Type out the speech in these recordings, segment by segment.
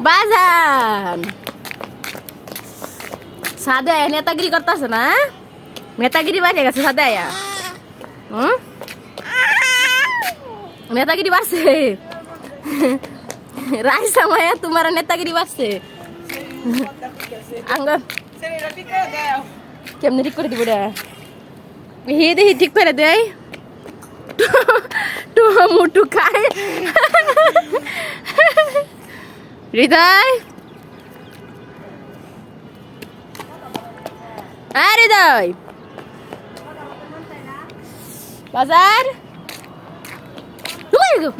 বাজান সাদে নেতাগিরি করতেছে না, নেতাগিরি বাজে গেছে সাদে আয়া। নেতাগিরি বাড়ছে রাইসা মায়া, তোমার নেতাগিরি বাড়ছে। কেমনে ঠিক করে দিব রে? হি দেখি ঠিক করে দেয় মুটু খায়। হৃদয় হৃদয় বাজার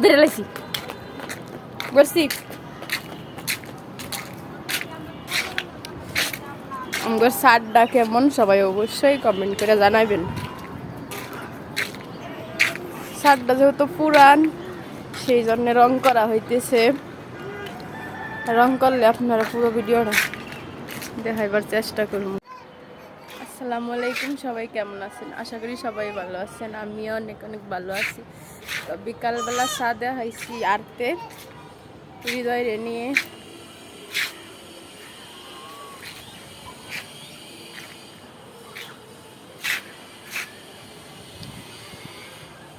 ধরে লাইছি বসছি। আমার শার্টটা কেমন সবাই অবশ্যই কমেন্ট করে জানাবেন। শার্টটা যেহেতু পুরান সেই জন্য রং করা হইতেছে। রং করলে আপনারা পুরো ভিডিওটা দেখাইবার চেষ্টা করুন। আসসালামু আলাইকুম, সবাই কেমন আছেন? আশা করি সবাই ভালো আছেন, আমিও অনেক অনেক ভালো আছি। তো বিকালবেলা সাদে হয়েছি আরতে হৃদয় রে নিয়ে।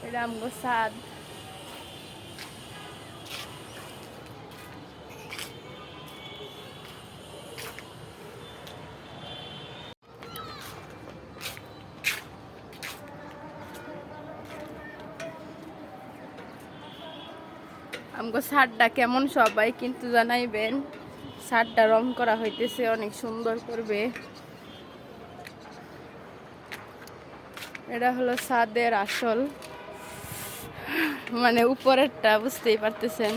এটা আমগো সাদ। আমগো শার্টটা কেমন সবাই কিন্তু জানাইবেন। শার্টটা রং করা হইতেছে, অনেক সুন্দর করবে। এটা হলো ছাদের আসল, মানে উপরেরটা বুঝতেই পারতেছেন।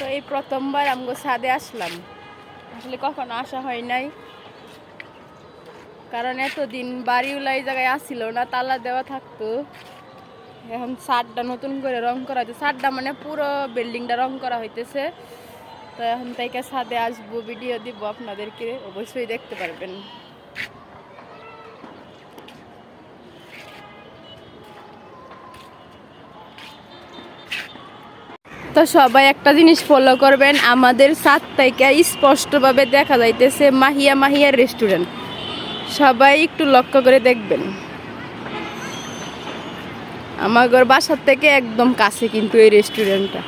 তো এই প্রথমবার আমগো ছাদে আসলাম, আসলে কখনো আসা হয় নাই। কারণ এতদিন বাড়িওয়ালা এই জায়গায় আসছিল না, তালা দেওয়া থাকতো। এখন ছাদটা নতুন করে রং করা হয়েছে, ছাদটা মানে পুরো বিল্ডিংটা রং করা হইতেছে। তো এখন তাইকে ছাদে আসবো, ভিডিও দিব, আপনাদেরকে অবশ্যই দেখতে পারবেন। তো সবাই একটা জিনিস ফলো করবেন, আমাদের ছাদ থেকে স্পষ্টভাবে দেখা যাইতেছে মাহিয়া রেস্টুরেন্ট। সবাই একটু লক্ষ্য করে দেখবেন। আমার বাসার থেকে একদম কাছে কিন্তু এই রেস্টুরেন্টটা।